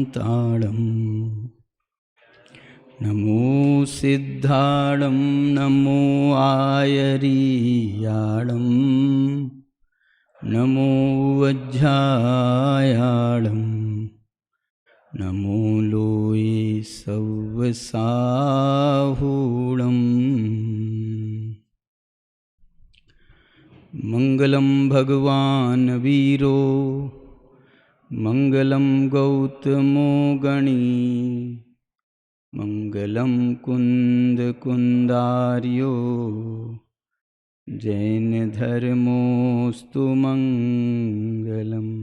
शान्ताळं नमो सिद्धाळं नमो आयरीयाळं नमो वज्झायाळं नमो लोये सव्वसाहूळं मङ्गलं भगवान् वीरो मङ्गलं गौतमो गणी मङ्गलं कुन्दकुन्दार्यो जैनधर्मोऽस्तु मङ्गलम्।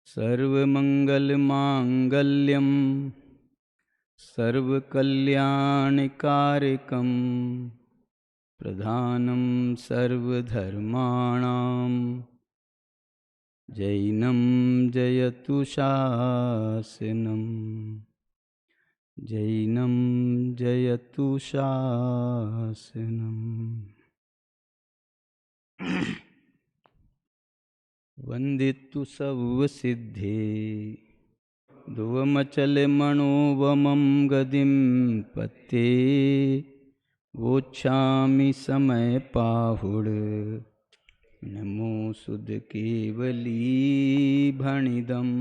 सर्वमङ्गलमाङ्गल्यं सर्वकल्याणकारकं प्रधानं सर्वधर्माणां जैनं जयतु शासनं जैनं जयतु शासनम्। वन्दितु सर्वसिद्धे ध्रुवमचलमणोवमं गदिं पत्ते वोच्छामि समयपाहुड नमो सुधकेवली भणिदम्।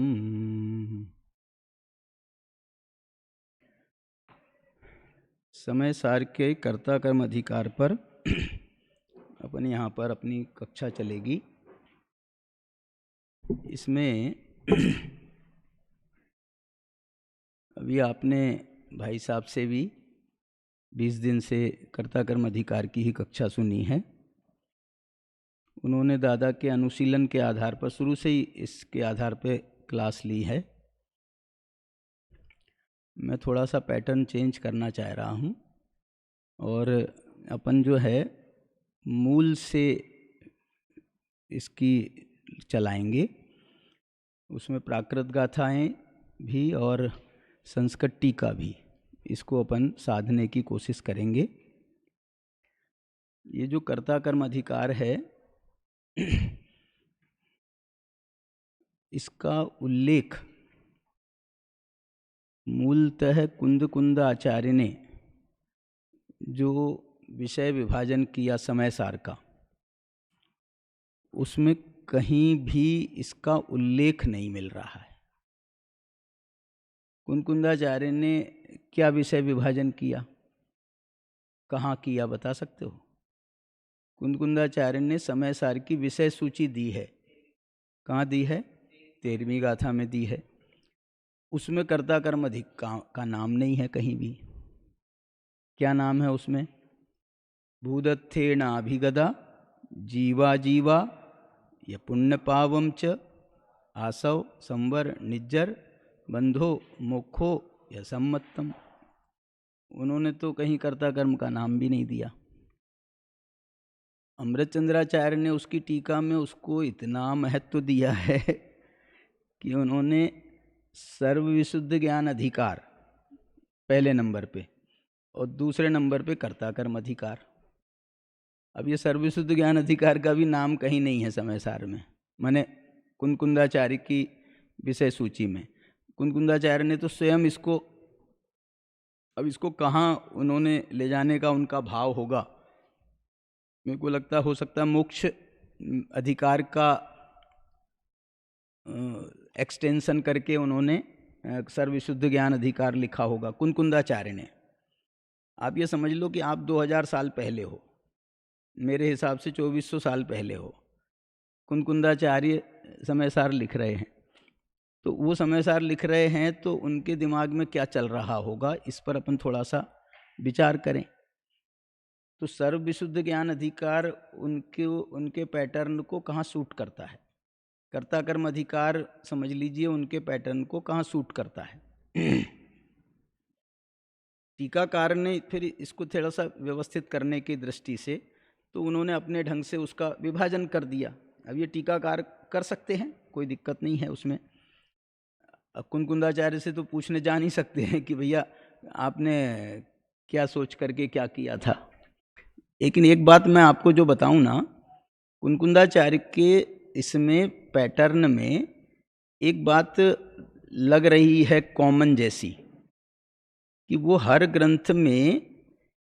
समय सार के कर्ता कर्म अधिकार पर अपन यहाँ पर अपनी कक्षा चलेगी। इसमें अभी आपने भाई साहब से भी 20 दिन से कर्ता कर्म अधिकार की ही कक्षा सुनी है। उन्होंने दादा के अनुशीलन के आधार पर शुरू से ही इसके आधार पर क्लास ली है। मैं थोड़ा सा पैटर्न चेंज करना चाह रहा हूँ और अपन जो है मूल से इसकी चलाएंगे। उसमें प्राकृत गाथाएं भी और संस्कृत टीका भी, इसको अपन साधने की कोशिश करेंगे। ये जो कर्ता कर्म अधिकार है इसका उल्लेख मूलतः कुंद आचार्य ने जो विषय विभाजन किया समय सार का, उसमें कहीं भी इसका उल्लेख नहीं मिल रहा है। कुंदाचार्य ने क्या विषय विभाजन किया, कहाँ किया, बता सकते हो? कुंदाचार्य ने समय सार की विषय सूची दी है। कहाँ दी है? 13वीं गाथा में दी है। उसमें कर्ता कर्म अधिकार का नाम नहीं है कहीं भी। क्या नाम है उसमें? भूदत्थेनाभिगदा जीवा जीवा य पुण्य पावम च आसव संवर निज्जर बंधो मोक्षो य सम्मतम। उन्होंने तो कहीं कर्ता कर्म का नाम भी नहीं दिया। अमृतचंद्राचार्य ने उसकी टीका में उसको इतना महत्व दिया है कि उन्होंने सर्वविशुद्ध ज्ञान अधिकार पहले नंबर पे और दूसरे नंबर पे कर्ता कर्म अधिकार। अब ये सर्वविशुद्ध ज्ञान अधिकार का भी नाम कहीं नहीं है समय सार में, माने कुंदाचार्य की विषय सूची में। कुंदाचार्य ने तो स्वयं इसको, अब इसको कहाँ उन्होंने ले जाने का उनका भाव होगा, मेरे को लगता हो सकता है मोक्ष अधिकार का एक्सटेंशन करके उन्होंने सर्वविशुद्ध ज्ञान अधिकार लिखा होगा कुंदाचार्य ने। आप ये समझ लो कि आप 2000 साल पहले हो, मेरे हिसाब से 2400 साल पहले हो, कुंदाचार्य समय सार लिख रहे हैं। तो वो समय सार लिख रहे हैं तो उनके दिमाग में क्या चल रहा होगा, इस पर अपन थोड़ा सा विचार करें। तो सर्वविशुद्ध ज्ञान अधिकार उनके पैटर्न को कहाँ सूट करता है? कर्ता कर्म अधिकार समझ लीजिए उनके पैटर्न को कहाँ सूट करता है। टीकाकार ने फिर इसको थोड़ा सा व्यवस्थित करने की दृष्टि से तो उन्होंने अपने ढंग से उसका विभाजन कर दिया। अब ये टीकाकार कर सकते हैं, कोई दिक्कत नहीं है उसमें। अब कुंदाचार्य से तो पूछने जा नहीं सकते हैं कि भैया आपने क्या सोच करके क्या किया था। लेकिन एक बात मैं आपको जो बताऊं ना, कुंदाचार्य के इसमें पैटर्न में एक बात लग रही है कॉमन जैसी, कि वो हर ग्रंथ में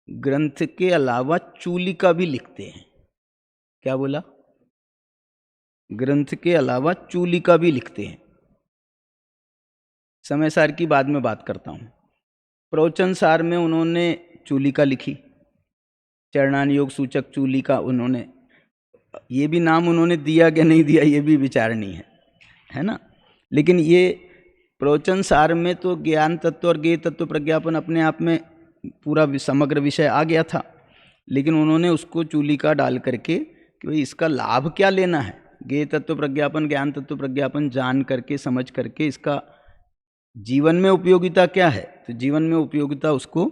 ग्रंथ के अलावा चूलिका भी लिखते हैं। क्या बोला? ग्रंथ के अलावा चूलिका भी लिखते हैं। समय सार की बाद में बात करता हूँ। प्रवचन सार में उन्होंने चूलिका लिखी, चरणान योग सूचक चूलिका। उन्होंने ये भी नाम उन्होंने दिया कि नहीं दिया ये भी विचारणीय है ना। लेकिन ये प्रवचन सार में तो ज्ञान तत्व और ज्ञेय तत्व प्रज्ञापन अपने आप में पूरा समग्र विषय आ गया था, लेकिन उन्होंने उसको चूलिका डाल करके कि भाई इसका लाभ क्या लेना है, ज्ञेय तत्व प्रज्ञापन ज्ञान तत्व प्रज्ञापन जान करके समझ करके इसका जीवन में उपयोगिता क्या है, तो जीवन में उपयोगिता उसको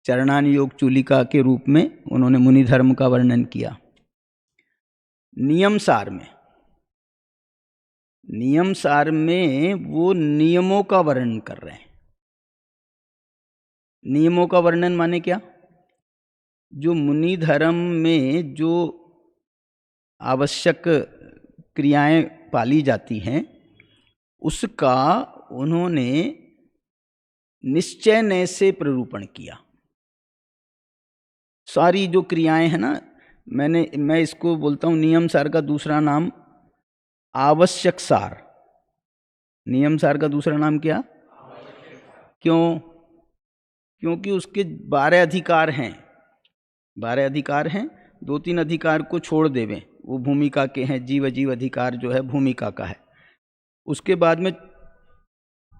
चरणान योग चूलिका के रूप में उन्होंने मुनि धर्म का वर्णन किया। नियम सार में वो नियमों का वर्णन कर रहे हैं। नियमों का वर्णन माने क्या? जो मुनि धर्म में जो आवश्यक क्रियाएं पाली जाती हैं उसका उन्होंने निश्चय से प्ररूपण किया। सारी जो क्रियाएं हैं ना, मैं इसको बोलता हूँ नियम सार का दूसरा नाम आवश्यक सार। नियम सार का दूसरा नाम क्या? क्यों? क्योंकि उसके 12 अधिकार हैं। 12 अधिकार हैं, 2-3 अधिकार को छोड़ देवें, वो भूमिका के हैं। जीव अधिकार जो है भूमिका का है। उसके बाद में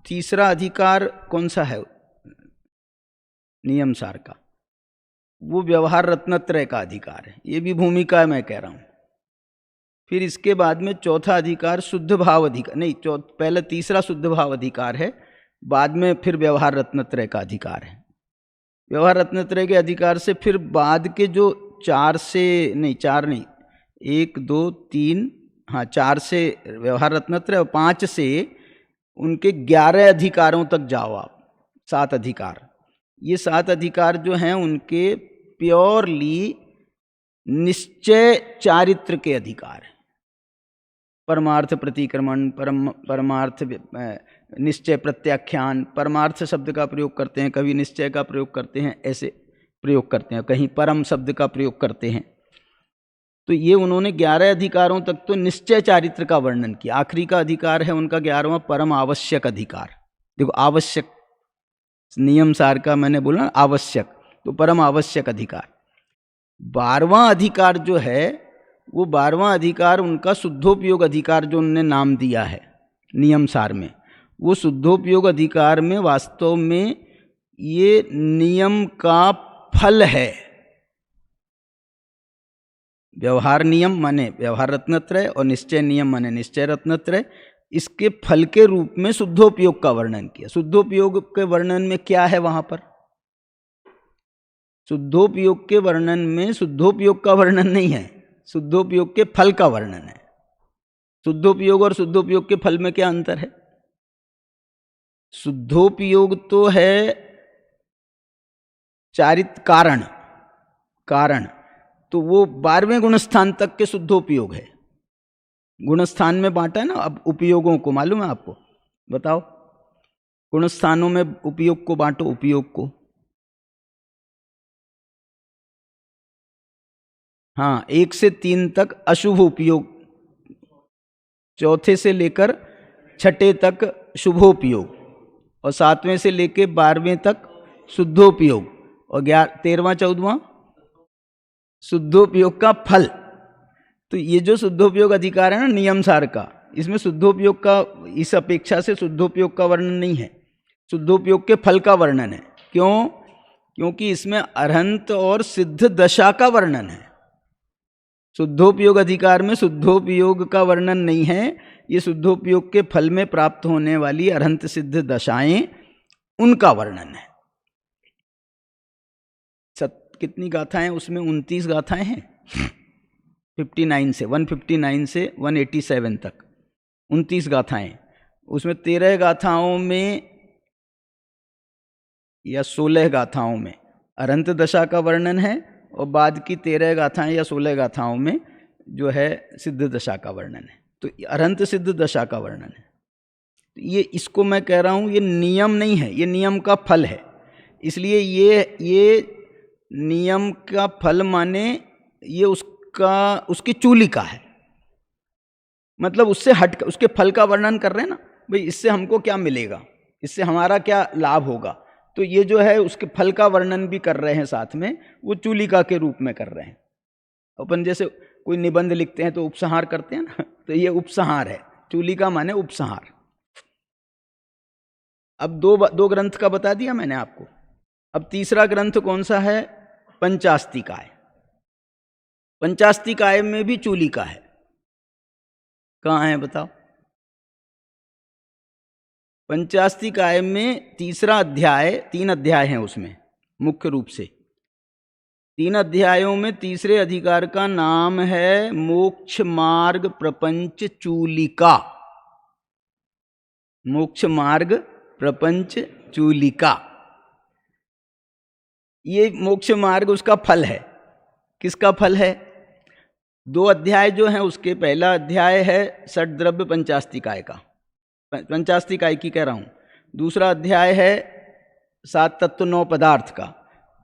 तीसरा अधिकार कौन सा है नियम सार का? वो व्यवहार रत्नत्रय का अधिकार है, ये भी भूमिका है मैं कह रहा हूँ। फिर इसके बाद में चौथा अधिकार शुद्ध भाव अधिकार, नहीं पहले तीसरा शुद्ध भाव अधिकार है, बाद में फिर व्यवहार रत्नत्रय का अधिकार है। व्यवहार रत्नत्रय के अधिकार से फिर बाद के जो 4 से 1 2 3 4 से व्यवहार रत्नत्रय और 5 से उनके 11 अधिकारों तक जाओ आप। 7 अधिकार, ये 7 अधिकार जो हैं उनके प्योरली निश्चय चारित्र के अधिकार हैं। परमार्थ प्रतिक्रमण, परमार्थ निश्चय प्रत्याख्यान, परमार्थ शब्द का प्रयोग करते हैं, कभी निश्चय का प्रयोग करते हैं, ऐसे प्रयोग करते हैं, कहीं परम शब्द का प्रयोग करते हैं। तो ये उन्होंने 11 अधिकारों तक तो निश्चय चारित्र का वर्णन किया। आखिरी का अधिकार है उनका 11वां परम आवश्यक अधिकार। देखो आवश्यक, नियम सार का मैंने बोला ना आवश्यक, तो परम आवश्यक अधिकार। 12वां अधिकार जो है वो 12वां अधिकार उनका शुद्धोपयोग अधिकार जो उन्होंने नाम दिया है नियम सार में, वो शुद्धोपयोग अधिकार में वास्तव में ये नियम का फल है। व्यवहार नियम माने व्यवहार रत्नत्रय और निश्चय नियम माने निश्चय रत्नत्रय, इसके फल के रूप में शुद्धोपयोग का वर्णन किया। शुद्धोपयोग के वर्णन में क्या है वहां पर? शुद्धोपयोग के वर्णन में शुद्धोपयोग का वर्णन नहीं है, शुद्धोपयोग के फल का वर्णन है। शुद्धोपयोग और शुद्धोपयोग के फल में क्या अंतर है? शुद्धोपयोग तो है चारित्र कारण, तो वो 12वें गुणस्थान तक के शुद्धोपयोग है। गुणस्थान में बांटा है ना अब उपयोगों को, मालूम है आपको? बताओ, गुणस्थानों में उपयोग को बांटो, उपयोग को। हाँ, 1 से 3 तक अशुभ उपयोग, चौथे से लेकर छठे तक शुभोपयोग, और 7वें से लेकर 12वें तक शुद्धोपयोग, और 13वां 14वां शुद्धोपयोग का फल। तो ये जो शुद्धोपयोग अधिकार है ना नियम सार का, इसमें शुद्धोपयोग का, इस अपेक्षा से शुद्धोपयोग का वर्णन नहीं है, शुद्धोपयोग के फल का वर्णन है। क्यों? क्योंकि इसमें अरहंत और सिद्ध दशा का वर्णन है। शुद्धोपयोग अधिकार में शुद्धोपयोग का वर्णन नहीं है, ये शुद्धोपयोग के फल में प्राप्त होने वाली अरहंत सिद्ध दशाएं, उनका वर्णन है। कितनी गाथाएं उसमें? 29 गाथाएं हैं, 159 से 187 तक 29 गाथाएं। उसमें 13 गाथाओं में या 16 गाथाओं में अरहंत दशा का वर्णन है, और बाद की 13 गाथाएं या 16 गाथाओं में जो है सिद्ध दशा का वर्णन है। तो अरहंत सिद्ध दशा का वर्णन है। ये इसको मैं कह रहा हूँ, ये नियम नहीं है, ये नियम का फल है। इसलिए ये नियम का फल माने ये उसकी चूलिका है, मतलब उससे हट उसके फल का वर्णन कर रहे हैं ना भाई, इससे हमको क्या मिलेगा, इससे हमारा क्या लाभ होगा। तो ये जो है उसके फल का वर्णन भी कर रहे हैं साथ में, वो चूलिका के रूप में कर रहे हैं। अपन जैसे कोई निबंध लिखते हैं तो उपसंहार करते हैं ना, तो ये उपसंहार है, चूलिका माने उपसंहार। अब दो ग्रंथ का बता दिया मैंने आपको। अब तीसरा ग्रंथ कौन सा है? पंचास्तिकाय। पंचास्तिकाय में भी चूलिका है। कहाँ है बताओ? पंचास्तिकाय में तीसरा अध्याय, 3 अध्याय हैं उसमें मुख्य रूप से। 3 अध्यायों में तीसरे अधिकार का नाम है मोक्ष मार्ग प्रपंच चूलिका। मोक्ष मार्ग प्रपंच चूलिका, ये मोक्ष मार्ग उसका फल है। किसका फल है? 2 अध्याय जो हैं उसके, पहला अध्याय है षड्द्रव्य पंचास्तिकाय का, पंचास्तिकाय की कह रहा हूँ। दूसरा अध्याय है 7 तत्व 9 पदार्थ का।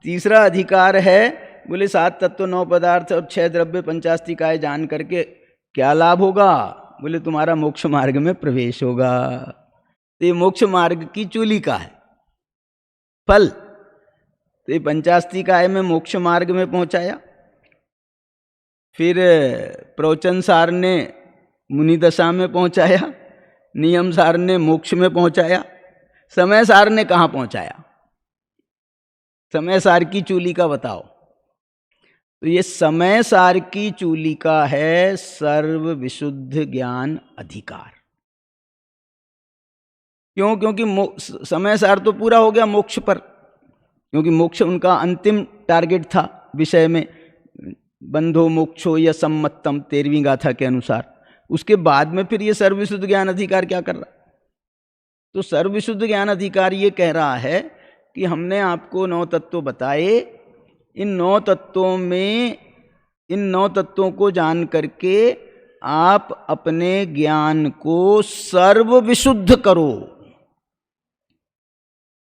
तीसरा अधिकार है बोले 7 तत्व 9 पदार्थ और 6 द्रव्य पंचास्तिकाय जान करके क्या लाभ होगा? बोले तुम्हारा मोक्ष मार्ग में प्रवेश होगा। तो ये मोक्ष मार्ग की चूलिका है, फल। तो ये पंचास्तिकाय में मोक्ष मार्ग में पहुंचाया, फिर प्रवचन सार ने मुनि दशा में पहुंचाया, नियम सार ने मोक्ष में पहुंचाया, समय सार ने कहाँ पहुंचाया? समय सार की चूलिका बताओ। तो ये समय सार की चूलिका है सर्व विशुद्ध ज्ञान अधिकार। क्यों? क्योंकि समय सार तो पूरा हो गया मोक्ष पर, क्योंकि मोक्ष उनका अंतिम टारगेट था विषय में, बंधो मोक्षो या सम्मतम 13वीं गाथा के अनुसार। उसके बाद में फिर ये सर्वविशुद्ध ज्ञान अधिकार क्या कर रहा? तो सर्वविशुद्ध ज्ञान अधिकार ये कह रहा है कि हमने आपको 9 तत्व बताए, इन 9 तत्वों में, इन 9 तत्वों को जान करके आप अपने ज्ञान को सर्वविशुद्ध करो।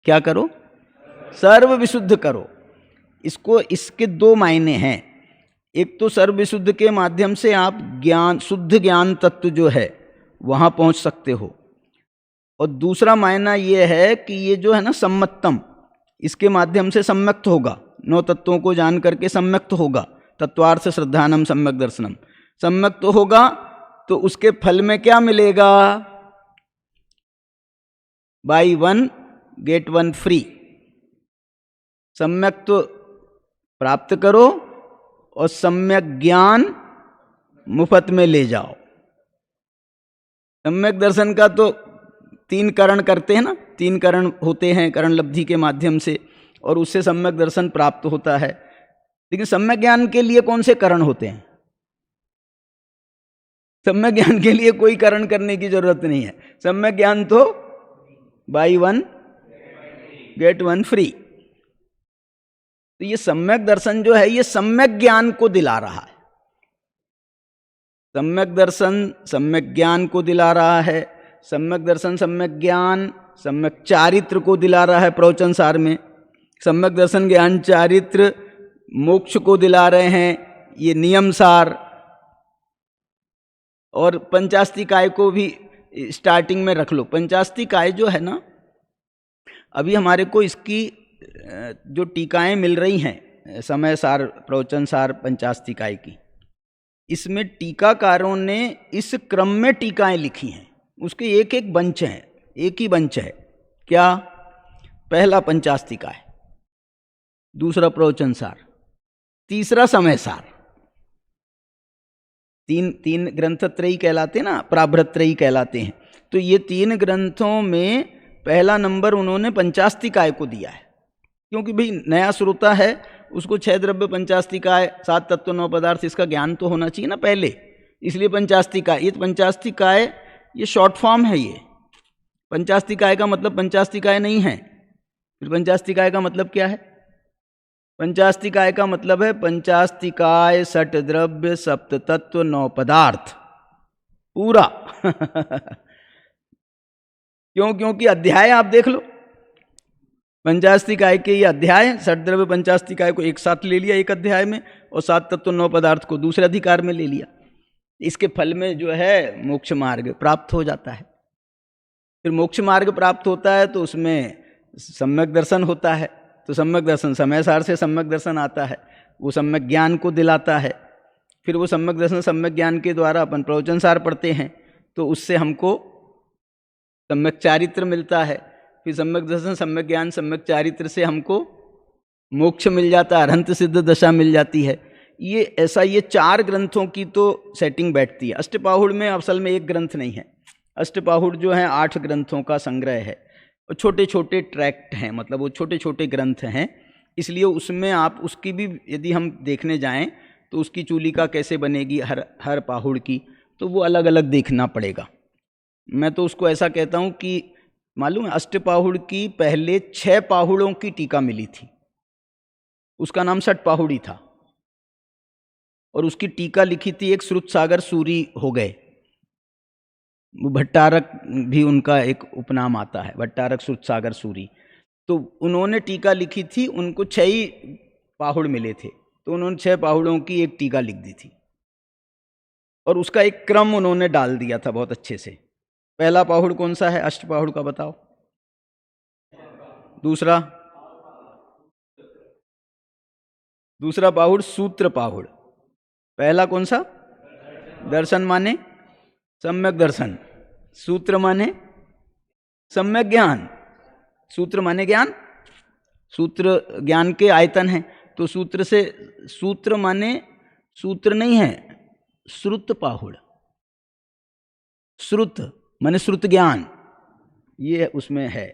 क्या करो? सर्व विशुद्ध करो। इसको, इसके 2 मायने हैं। एक तो सर्व विशुद्ध के माध्यम से आप ज्ञान, शुद्ध ज्ञान तत्व जो है वहां पहुंच सकते हो, और दूसरा मायना ये है कि ये जो है ना सम्मतम, इसके माध्यम से सम्यक्त होगा, 9 तत्वों को जान करके सम्यक्त होगा। तत्वार्थ श्रद्धानम सम्यक दर्शनम, सम्यक्त होगा तो उसके फल में क्या मिलेगा? Buy 1 get 1 free. सम्यक तो प्राप्त करो और सम्यक ज्ञान मुफ्त में ले जाओ। सम्यक दर्शन का तो 3 करण करते हैं ना, 3 करण होते हैं करण लब्धि के माध्यम से, और उससे सम्यक दर्शन प्राप्त होता है। लेकिन सम्यक ज्ञान के लिए कौन से करण होते हैं? सम्यक ज्ञान के लिए कोई करण करने की जरूरत नहीं है। सम्यक ज्ञान तो बाई 1 गेट 1 फ्री। तो ये सम्यक दर्शन जो है ये सम्यक ज्ञान को दिला रहा है। सम्यक दर्शन सम्यक ज्ञान को दिला रहा है। सम्यक दर्शन सम्यक ज्ञान सम्यक चारित्र को दिला रहा है प्रवचन सार में। सम्यक दर्शन ज्ञान चारित्र मोक्ष को दिला रहे हैं ये नियम सार। और पंचास्तिकाय को भी स्टार्टिंग में रख लो। पंचास्तिकाय जो है ना, अभी हमारे को इसकी जो टीकाएं मिल रही हैं समय सार, प्रवचन सार, पंचास्तिकाय की, इसमें टीकाकारों ने इस क्रम में टीकाएं लिखी हैं। उसके एक एक बंच हैं, एक ही बंच है। क्या? पहला पंचास्तिकाय, दूसरा प्रवचन सार, तीसरा समय सार। तीन ग्रंथत्रयी कहलाते हैं ना, प्राभृतत्रयी कहलाते हैं। तो ये 3 ग्रंथों में पहला नंबर उन्होंने पंचास्तिकाय को दिया है, क्योंकि भाई नया श्रोता है, उसको 6 द्रव्य पंचास्तिकाय, 7 तत्व 9 पदार्थ, इसका ज्ञान तो होना चाहिए ना पहले। इसलिए पंचास्तिकाय, ये पंचास्तिकाय ये शॉर्ट फॉर्म है। ये पंचास्तिकाय का मतलब पंचास्तिकाय नहीं है। फिर पंचास्तिकाय का मतलब क्या है? पंचास्तिकाय का मतलब है पंचास्तिकाय 6 द्रव्य 7 तत्व 9 पदार्थ। पूरा क्यों? क्योंकि अध्याय आप देख लो, पंचास्तिकाय के ये अध्याय, षड्द्रव्य पंचास्तिकाय को एक साथ ले लिया एक अध्याय में, और 7 तत्व 9 पदार्थ को दूसरे अधिकार में ले लिया। इसके फल में जो है मोक्ष मार्ग प्राप्त हो जाता है। फिर मोक्ष मार्ग प्राप्त होता है तो उसमें सम्यक दर्शन होता है, तो सम्यक दर्शन समय सार से सम्यक दर्शन आता है, वो सम्यक ज्ञान को दिलाता है। फिर वो सम्यक दर्शन सम्यक ज्ञान के द्वारा अपन प्रवचन सार पढ़ते हैं, तो उससे हमको सम्यक चारित्र मिलता है। फिर सम्यक दर्शन सम्यक ज्ञान सम्यक चारित्र से हमको मोक्ष मिल जाता है, अरहंत सिद्ध दशा मिल जाती है। ये ऐसा, ये 4 ग्रंथों की तो सेटिंग बैठती है। अष्टपाहुड़ में असल में एक ग्रंथ नहीं है, अष्टपाहुड़ जो है 8 ग्रंथों का संग्रह है, और छोटे छोटे ट्रैक्ट हैं, मतलब वो छोटे छोटे ग्रंथ हैं। इसलिए उसमें आप उसकी भी यदि हम देखने जाएं तो उसकी चूलिका कैसे बनेगी हर पाहुड़ की, तो वो अलग अलग देखना पड़ेगा। मैं तो उसको ऐसा कहता हूँ कि मालूम है, अष्टपाहुड़ की पहले 6 पाहुड़ों की टीका मिली थी, उसका नाम षटपाहुड़ी था, और उसकी टीका लिखी थी एक श्रुत सागर सूरी हो गए, भट्टारक भी उनका एक उपनाम आता है, भट्टारक श्रुत सागर सूरी। तो उन्होंने टीका लिखी थी, उनको 6 ही पाहुड़ मिले थे, तो उन्होंने 6 पाहुड़ों की एक टीका लिख दी थी, और उसका एक क्रम उन्होंने डाल दिया था बहुत अच्छे से। पहला पाहुड़ कौन सा है अष्टपाहुड़ का, बताओ? दूसरा पाहुड़ सूत्र पाहुड़। पहला कौन सा? दर्शन माने सम्यक दर्शन, सूत्र माने सम्यक ज्ञान। सूत्र माने ज्ञान, सूत्र ज्ञान के आयतन है, तो सूत्र से, सूत्र माने सूत्र नहीं है, श्रुत पाहुड़। श्रुत माने श्रुत ज्ञान, ये उसमें है।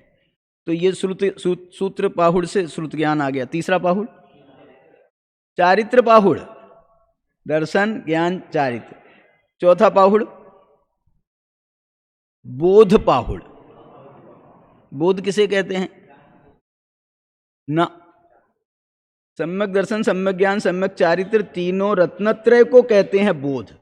तो ये सूत्र पाहुड़ से श्रुत ज्ञान आ गया। तीसरा पाहुड़ चारित्र पाहुड़, दर्शन ज्ञान चारित्र। चौथा पाहुड़ बोध पाहुड़। बोध किसे कहते हैं ना? सम्यक दर्शन सम्यक ज्ञान सम्यक चारित्र तीनों रत्नत्रय को कहते हैं बोध।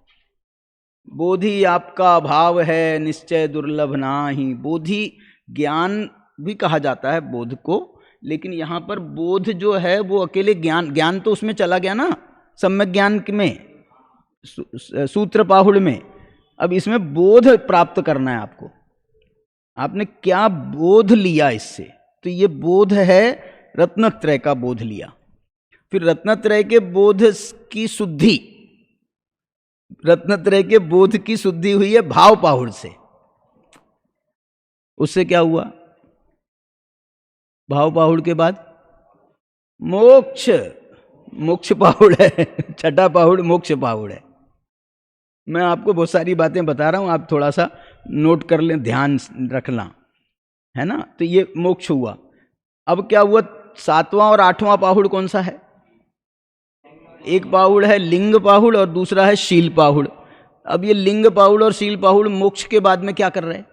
बोधि आपका भाव है निश्चय दुर्लभ नाही। बोधि ज्ञान भी कहा जाता है बोध को, लेकिन यहाँ पर बोध जो है वो अकेले ज्ञान, ज्ञान तो उसमें चला गया ना, सम्यक ज्ञान में, सूत्र पाहुड़ में। अब इसमें बोध प्राप्त करना है आपको, आपने क्या बोध लिया इससे, तो ये बोध है रत्नत्रय का बोध लिया। फिर रत्नत्रय के बोध की शुद्धि, रत्नत्रय के बोध की शुद्धि हुई है भाव पाहुड़ से। उससे क्या हुआ? भाव पाहुड़ के बाद मोक्ष, मोक्ष पाहुड़ है। छठा पाहुड़ मोक्ष पाहुड़ है। मैं आपको बहुत सारी बातें बता रहा हूं, आप थोड़ा सा नोट कर लें, ध्यान रखना, है ना? तो ये मोक्ष हुआ। अब क्या हुआ? 7वां और 8वां पाहुड़ कौन सा है? एक पाहुड़ है लिंग पाहुड़ और दूसरा है शील पाहुड़। अब ये लिंग पाहुड़ और शील पाहुड़ मोक्ष के बाद में क्या कर रहे हैं?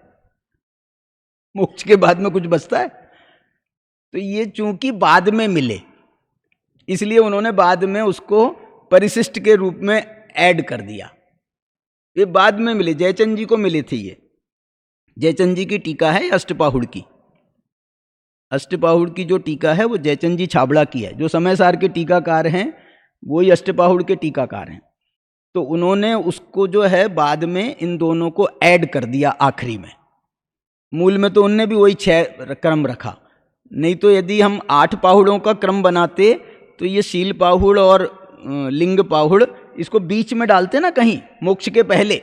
मोक्ष के बाद में कुछ बचता है? तो ये चूंकि बाद में मिले, इसलिए उन्होंने बाद में उसको परिशिष्ट के रूप में ऐड कर दिया। ये बाद में मिले, जयचंद जी को मिले थे। ये जयचंद जी की टीका है अष्टपाहुड़ की। अष्टपाहुड़ की जो टीका है वो जयचंद जी छाबड़ा की है। जो समय सार के टीकाकार हैं वही अष्टपाहुड़ के टीकाकार हैं। तो उन्होंने उसको जो है बाद में इन दोनों को ऐड कर दिया आखिरी में। मूल में तो उनने भी वही 6 क्रम रखा, नहीं तो यदि हम 8 पाहुड़ों का क्रम बनाते तो ये शील पाहुड़ और लिंग पाहुड़ इसको बीच में डालते ना कहीं, मोक्ष के पहले।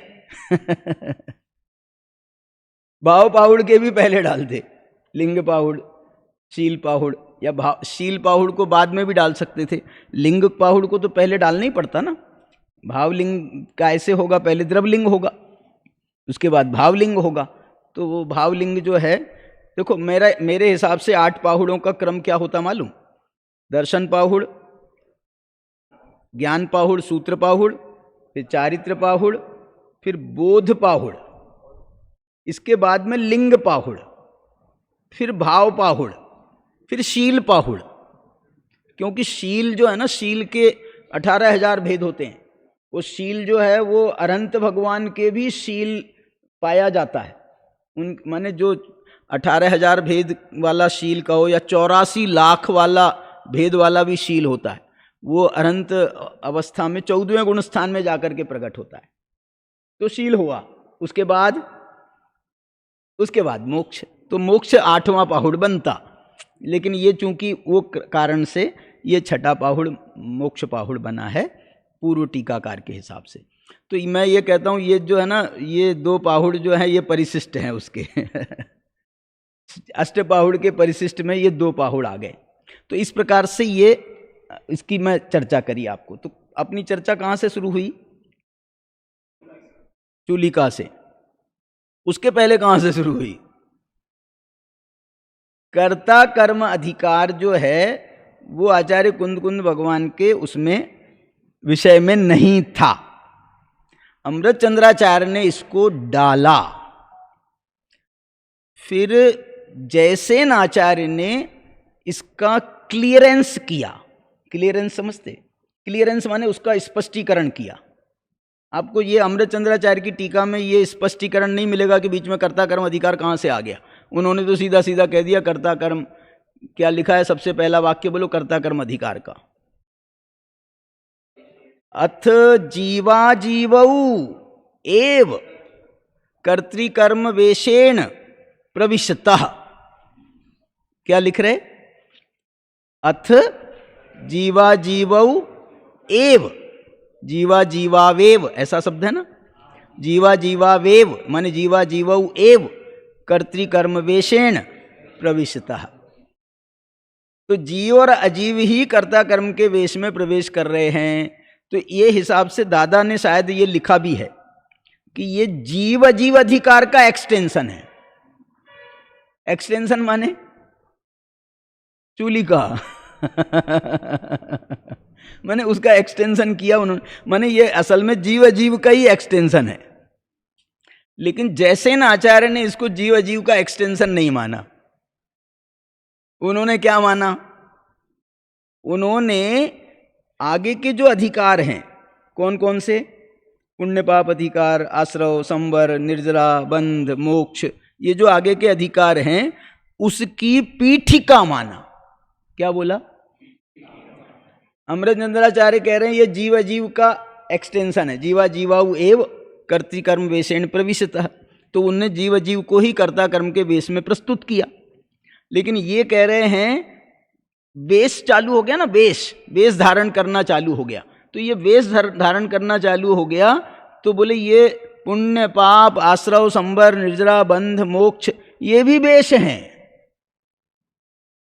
भाव पाहुड़ के भी पहले डालते, लिंग पाहुड़ शील पाहुड़, या शील पाहुड़ को बाद में भी डाल सकते थे। लिंग पाहुड़ को तो पहले डालना ही पड़ता ना। भावलिंग का ऐसे होगा, पहले द्रवलिंग होगा, उसके बाद भावलिंग होगा। तो वो भावलिंग जो है, देखो मेरे हिसाब से 8 पाहुड़ों का क्रम क्या होता मालूम? दर्शन पाहुड़, ज्ञान पाहुड़, सूत्र पाहुड़, फिर चारित्र पाहुड़, फिर बोध पाहुड़, इसके बाद में लिंग पाहुड़, फिर भाव पाहुड़, फिर शील पाहुड़। क्योंकि शील जो है ना, शील के 18,000 भेद होते हैं। वो शील जो है वो अनंत भगवान के भी शील पाया जाता है। उन माने जो 18,000 भेद वाला शील कहो या 84 लाख वाला भेद वाला भी शील होता है, वो अनंत अवस्था में 14वें गुण स्थान में जाकर के प्रकट होता है। तो शील हुआ, उसके बाद मोक्ष। तो मोक्ष 8वां पाहुड़ बनता, लेकिन ये चूंकि वो कारण से ये 6ठा पाहुड़ मोक्ष पाहुड़ बना है पूर्व टीकाकार के हिसाब से। तो मैं ये कहता हूँ ये जो है ना, ये 2 पाहुड़ जो है ये परिशिष्ट हैं उसके अष्टपाहुड़ के परिशिष्ट में ये 2 पाहुड़ आ गए। तो इस प्रकार से ये इसकी मैं चर्चा करी आपको। तो अपनी चर्चा कहाँ से शुरू हुई? चूलिका से। उसके पहले कहाँ से शुरू हुई? कर्ता कर्म अधिकार जो है वो आचार्य कुंद भगवान के उसमें विषय में नहीं था। अमृत चंद्राचार्य ने इसको डाला। फिर जयसेन आचार्य ने इसका क्लियरेंस किया। क्लियरेंस समझते? क्लियरेंस माने उसका स्पष्टीकरण किया। आपको ये अमृत चंद्राचार्य की टीका में ये स्पष्टीकरण नहीं मिलेगा कि बीच में कर्ता कर्म अधिकार कहाँ से आ गया। उन्होंने तो सीधा सीधा कह दिया कर्ता कर्म, क्या लिखा है सबसे पहला वाक्य बोलो, कर्ता कर्म अधिकार का। अथ जीवा जीवौ एव कर्तृकर्म वेशेण प्रविशतः। क्या लिख रहे? अथ जीवा जीवौ एव, जीवा जीवावेव ऐसा शब्द है ना, जीवा जीवावेव माने जीवा जीवौ एव कर्तृकर्म वेशेण प्रविशतः। तो जीव और अजीव ही कर्ता कर्म के वेश में प्रवेश कर रहे हैं। तो ये हिसाब से दादा ने शायद ये लिखा भी है कि ये जीव अजीव अधिकार का एक्सटेंशन है। एक्सटेंशन माने चूलिका माने उसका एक्सटेंशन किया उन्होंने, माने ये असल में जीव अजीव का ही एक्सटेंशन है। लेकिन जयसेन आचार्य ने इसको जीव अजीव का एक्सटेंशन नहीं माना। उन्होंने क्या माना? उन्होंने आगे के जो अधिकार हैं, कौन कौन से? पुण्य पाप अधिकार, आश्रव, संवर, निर्जरा, बंध, मोक्ष, ये जो आगे के अधिकार हैं उसकी पीठिका माना। क्या बोला? अमृत चंद्राचार्य कह रहे हैं ये जीव अजीव का एक्सटेंशन है, जीवा जीवाऊ एव कर्तृकर्म वेशेण प्रविशतः। तो उनने जीव अजीव को ही कर्ता कर्म के वेश में प्रस्तुत किया। लेकिन ये कह रहे हैं वेश चालू हो गया ना, वेश धारण करना चालू हो गया। तो ये वेश धारण करना चालू हो गया तो बोले ये पुण्य पाप आश्रव संवर निर्जरा बंध मोक्ष ये भी वेश हैं।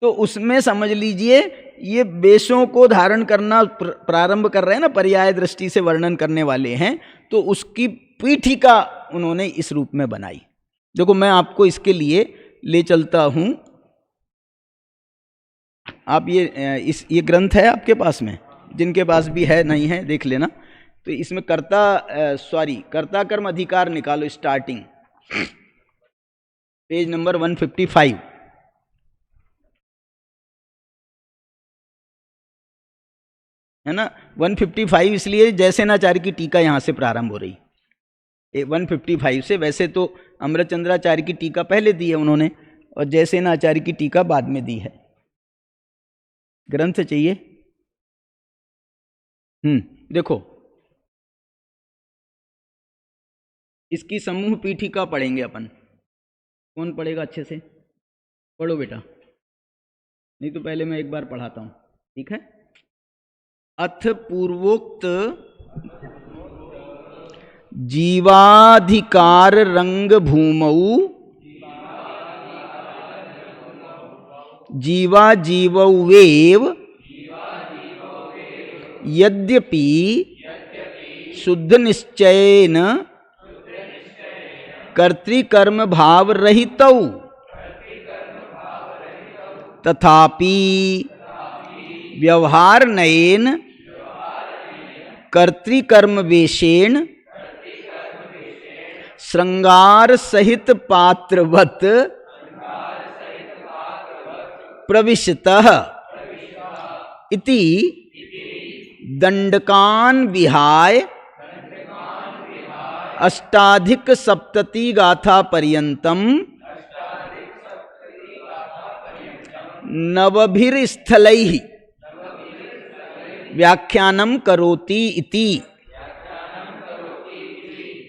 तो उसमें समझ लीजिए ये वेशों को धारण करना प्रारंभ कर रहे हैं ना, पर्याय दृष्टि से वर्णन करने वाले हैं। तो उसकी पीठिका उन्होंने इस रूप में बनाई। देखो मैं आपको इसके लिए ले चलता हूं। आप ये ग्रंथ है आपके पास में, जिनके पास भी है नहीं है देख लेना। तो इसमें कर्ता कर्म अधिकार निकालो, स्टार्टिंग पेज नंबर 155 है ना। 155 इसलिए जयसेनाचार्य की टीका यहां से प्रारंभ हो रही 155 से। वैसे तो अमृत चंद्राचार्य की टीका पहले दी है उन्होंने और जयसेनाचार्य की टीका बाद में दी है। ग्रंथ चाहिए? देखो इसकी समूह पीठिका पढ़ेंगे अपन। कौन पढ़ेगा अच्छे से? पढ़ो बेटा, नहीं तो पहले मैं एक बार पढ़ाता हूं, ठीक है। अथ पूर्वोक्त जीवाधिकार रंग भूमौ जीवा जीववेव यद्यपि शुद्ध निश्चयेन कर्तृकर्म भाव रहितौ तथापि व्यवहार नयेन कर्तृकर्म वेशेण श्रृंगार सहित पात्रवत प्रविशतः इति दंडकान विहाय अष्टाधिक सप्तति गाथा पर्यंतम नवभिर्स्थलैः व्याख्यानं करोति इति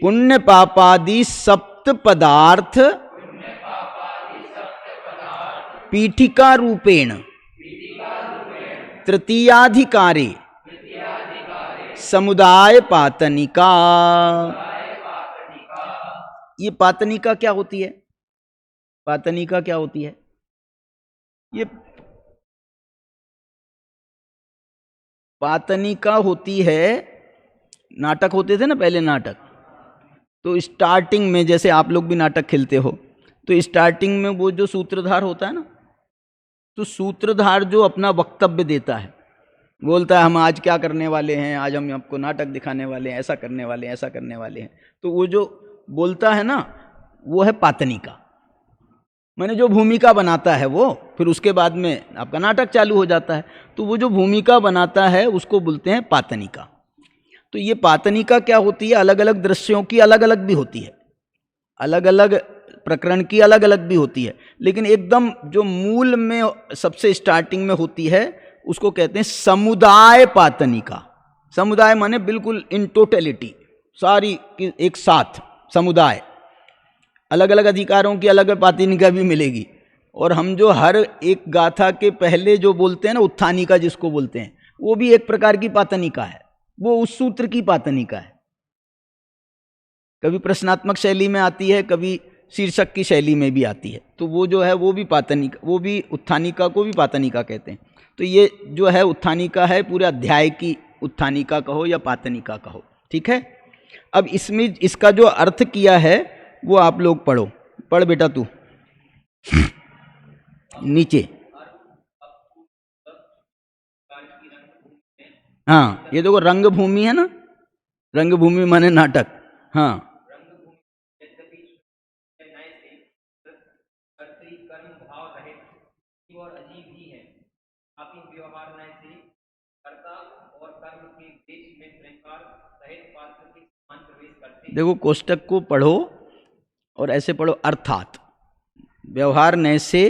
पुण्य पापादि सप्त पदार्थ पीठिका रूपेण तृतीयाधिकारे समुदाय पातनिका। ये पातनिका क्या होती है? पातनिका क्या होती है? ये पातनिका होती है, नाटक होते थे ना पहले नाटक, तो स्टार्टिंग में जैसे आप लोग भी नाटक खेलते हो तो स्टार्टिंग में वो जो सूत्रधार होता है ना, तो सूत्रधार जो अपना वक्तव्य देता है, बोलता है हम आज क्या करने वाले हैं, आज हम आपको नाटक दिखाने वाले हैं, ऐसा करने वाले हैं, ऐसा करने वाले हैं, तो वो जो बोलता है ना वो है पातनिका। माने जो भूमिका बनाता है वो, फिर उसके बाद में आपका नाटक चालू हो जाता है, तो वो जो भूमिका बनाता है उसको बोलते हैं पातनिका। तो ये पातनिका क्या होती है? अलग अलग दृश्यों की अलग अलग भी होती है, अलग अलग प्रकरण की अलग अलग भी होती है, लेकिन एकदम जो मूल में सबसे स्टार्टिंग में होती है उसको कहते हैं समुदाय पातनिका। समुदाय माने बिल्कुल इन टोटलिटी, सारी एक साथ समुदाय। अलग अलग अधिकारों की अलग पातनिका भी मिलेगी। और हम जो हर एक गाथा के पहले जो बोलते हैं ना, उत्थानिका जिसको बोलते हैं, वो भी एक प्रकार की पातनिका है, वो उस सूत्र की पातनिका है। कभी प्रश्नात्मक शैली में आती है, कभी शीर्षक की शैली में भी आती है, तो वो जो है वो भी पातनिका, वो भी उत्थानिका को भी पातनिका कहते हैं। तो ये जो है उत्थानिका है, पूरे अध्याय की उत्थानिका कहो या पातनिका कहो, ठीक है। अब इसमें इसका जो अर्थ किया है वो आप लोग पढ़ो, पढ़ बेटा तू नीचे। हाँ, ये देखो रंगभूमि है ना, रंगभूमि माने नाटक। हाँ, देखो कोष्टक को पढ़ो और ऐसे पढ़ो, अर्थात व्यवहार नय से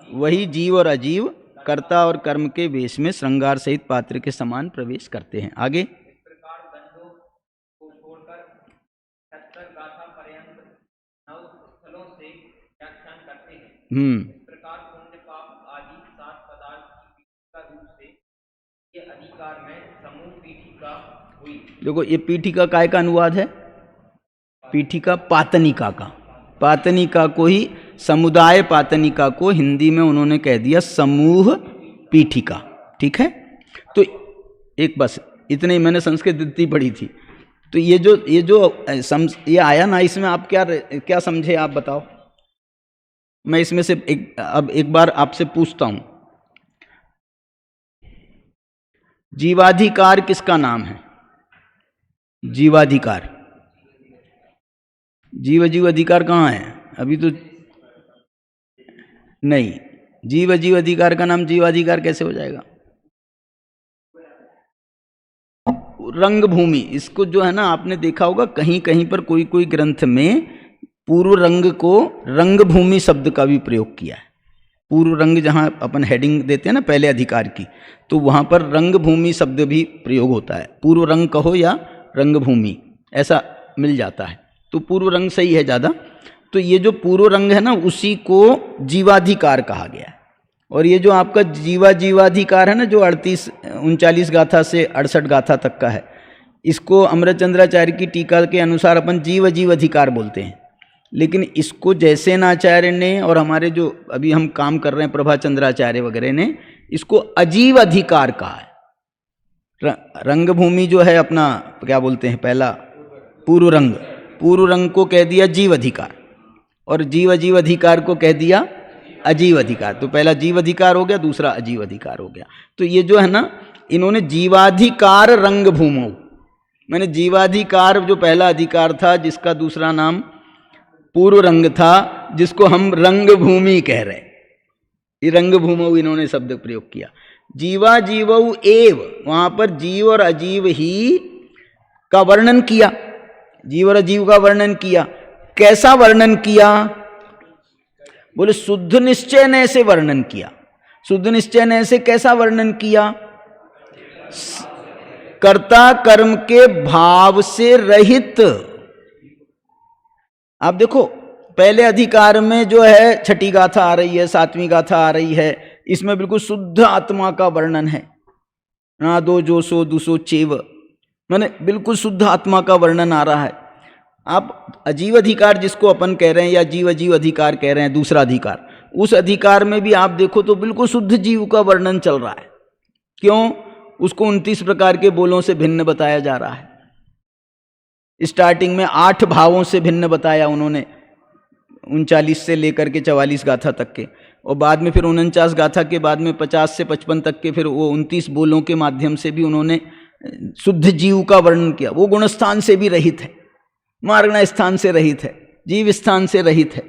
वही जीव और अजीव कर्ता और कर्म के वेश में श्रृंगार सहित पात्र के समान प्रवेश करते हैं। आगे देखो ये पीठिका काय का अनुवाद है? पीठिका पातनिका का। पातनिका को ही समुदाय पातनिका को हिंदी में उन्होंने कह दिया समूह पीठिका, ठीक है। तो एक बस इतने ही, मैंने संस्कृत इतनी पढ़ी थी। तो ये जो ये आया ना, इसमें आप क्या समझे आप बताओ। मैं इसमें से अब एक बार आपसे पूछता हूं, जीवाधिकार किसका नाम है? जीवाधिकार, जीव अधिकार कहाँ है? अभी तो नहीं, जीव अधिकार का नाम जीवाधिकार कैसे हो जाएगा? रंगभूमि, इसको जो है ना आपने देखा होगा कहीं कहीं पर कोई कोई ग्रंथ में पूर्व रंग को रंगभूमि शब्द का भी प्रयोग किया है। पूर्व रंग जहाँ अपन हेडिंग देते हैं ना पहले अधिकार की, तो वहाँ पर रंगभूमि शब्द भी प्रयोग होता है। पूर्व रंग कहो या रंगभूमि, ऐसा मिल जाता है। तो पूर्व रंग सही है ज़्यादा। तो ये जो पूर्व रंग है ना, उसी को जीवाधिकार कहा गया है। और ये जो आपका जीवाधिकार है ना, जो 39 गाथा से 68 गाथा तक का है, इसको अमृतचंद्राचार्य की टीका के अनुसार अपन जीव अधिकार बोलते हैं। लेकिन इसको जयसेनाचार्य ने और हमारे जो अभी हम काम कर रहे हैं प्रभाचंद्राचार्य वगैरह ने इसको अजीव अधिकार कहा है। रंगभूमि जो है अपना क्या बोलते हैं, पहला पूर्व रंग को कह दिया जीव अधिकार, और जीव अधिकार को कह दिया अजीव अधिकार। तो पहला जीव अधिकार हो गया, दूसरा अजीव अधिकार हो गया। तो ये जो है ना, इन्होंने जीवाधिकार रंगभूमो, मैंने जीवाधिकार जो पहला अधिकार था, जिसका दूसरा नाम पूर्व रंग था, जिसको हम रंगभूमि कह रहे हैं, ये रंगभूमो इन्होंने शब्द प्रयोग किया। जीवौ एव, वहां पर जीव और अजीव ही का वर्णन किया, जीव और अजीव का वर्णन किया। कैसा वर्णन किया? बोले शुद्ध निश्चय ने ऐसे वर्णन किया। शुद्ध निश्चय ने ऐसे कैसा वर्णन किया? कर्ता कर्म के भाव से रहित। आप देखो पहले अधिकार में जो है छठी गाथा आ रही है, सातवीं गाथा आ रही है, इसमें बिल्कुल शुद्ध आत्मा का वर्णन है। ना दो जो सो दुसो चेव, माने बिल्कुल शुद्ध आत्मा का वर्णन आ रहा है। आप अजीव अधिकार जिसको अपन कह रहे हैं या जीव अजीव अधिकार कह रहे हैं, दूसरा अधिकार, उस अधिकार में भी आप देखो तो बिल्कुल शुद्ध जीव का वर्णन चल रहा है। क्यों? उसको 29 प्रकार के बोलों से भिन्न बताया जा रहा है। स्टार्टिंग में 8 भावों से भिन्न बताया उन्होंने, 39 से लेकर के 44 गाथा तक के, और बाद में फिर 49 गाथा के बाद में 50 से 55 तक के फिर वो 29 बोलों के माध्यम से भी उन्होंने शुद्ध जीव का वर्णन किया। वो गुण स्थान से भी रहित है, मार्गण स्थान से रहित है, जीव स्थान से रहित है।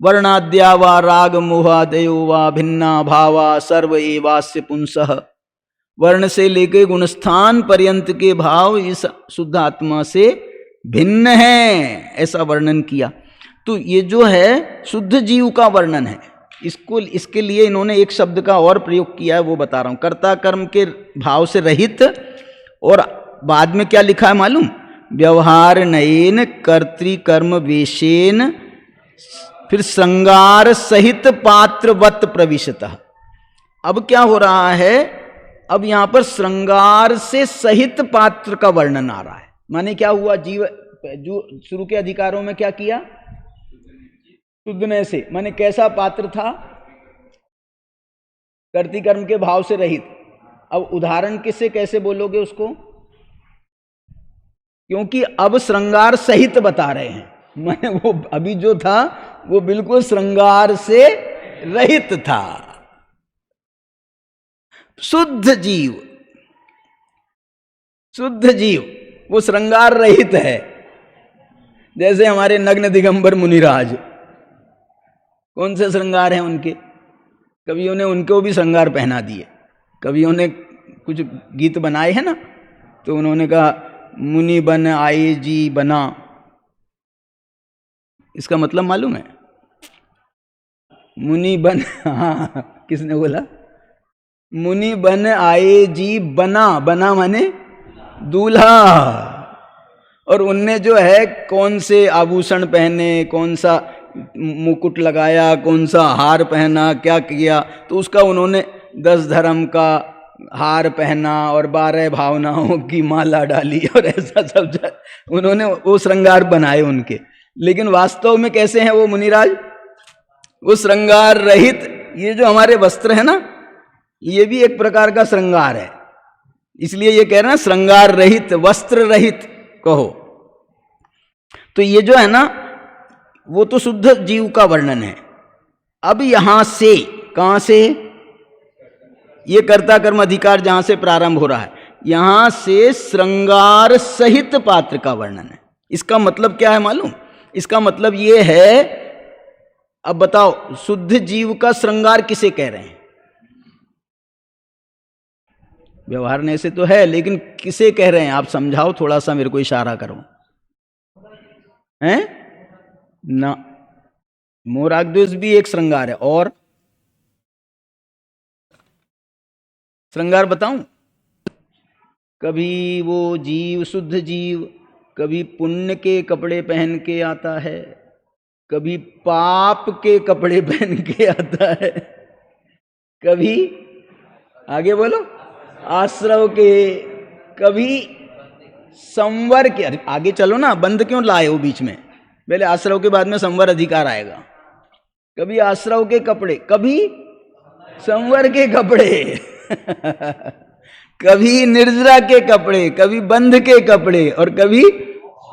वर्णाद्या वा राग मोहादयो वा भिन्ना भावा सर्व एवास्य पुंसः, वर्ण से लेके गुणस्थान पर्यंत के भाव इस शुद्ध आत्मा से भिन्न है, ऐसा वर्णन किया। तो ये जो है शुद्ध जीव का वर्णन है। इसके लिए इन्होंने एक शब्द का और प्रयोग किया है, वो बता रहा हूं। कर्ता कर्म के भाव से रहित, और बाद में क्या लिखा है मालूम? व्यवहार नयन कर्तृकर्म वेशेन, फिर श्रृंगार सहित पात्रवत प्रविशतः। अब क्या हो रहा है? अब यहां पर श्रृंगार से सहित पात्र का वर्णन आ रहा है। माने क्या हुआ? जीव जो शुरू के अधिकारों में क्या किया? शुद्धने से, माने कैसा पात्र था? कर्तृकर्म के भाव से रहित। अब उदाहरण किससे कैसे बोलोगे उसको? क्योंकि अब श्रृंगार सहित बता रहे हैं, माने वो अभी जो था वो बिल्कुल श्रृंगार से रहित था। शुद्ध जीव, शुद्ध जीव वो श्रृंगार रहित है। जैसे हमारे नग्न दिगंबर मुनिराज, कौन से श्रृंगार हैं उनके? कवियों ने उनको भी श्रृंगार पहना दिए। कवियों ने कुछ गीत बनाए हैं ना, तो उन्होंने कहा मुनि बन आए जी बना। इसका मतलब मालूम है? मुनि बन, हाँ किसने बोला? मुनि बन आए जी बना, बना माने दूल्हा। और उनने जो है कौन से आभूषण पहने, कौन सा मुकुट लगाया, कौन सा हार पहना, क्या किया, तो उसका उन्होंने 10 धर्म का हार पहना और 12 भावनाओं की माला डाली और ऐसा सब उन्होंने वो श्रृंगार बनाए उनके। लेकिन वास्तव में कैसे हैं वो मुनिराज? वो श्रृंगार रहित। ये जो हमारे वस्त्र है ना, ये भी एक प्रकार का श्रृंगार है। इसलिए ये कह रहे हैं श्रृंगार रहित, वस्त्र रहित कहो। तो ये जो है ना, वो तो शुद्ध जीव का वर्णन है। अब यहां से, कहां से? ये कर्ता कर्म अधिकार जहां से प्रारंभ हो रहा है, यहां से श्रृंगार सहित पात्र का वर्णन है। इसका मतलब क्या है मालूम? इसका मतलब ये है, अब बताओ शुद्ध जीव का श्रृंगार किसे कह रहे हैं? व्यवहार से तो है, लेकिन किसे कह रहे हैं? आप समझाओ, थोड़ा सा मेरे को इशारा करो। हैं ना, मोराग्द्वेष भी एक श्रृंगार है। और श्रृंगार बताऊं? कभी वो जीव, शुद्ध जीव, कभी पुण्य के कपड़े पहन के आता है, कभी पाप के कपड़े पहन के आता है, कभी आगे बोलो आश्रव के, कभी संवर के। आगे चलो ना, बंद क्यों लाए हो बीच में? पहले आश्रव के बाद में संवर अधिकार आएगा। कभी आश्रव के कपड़े, कभी संवर के कपड़े कभी निर्जरा के कपड़े, कभी बंध के कपड़े, और कभी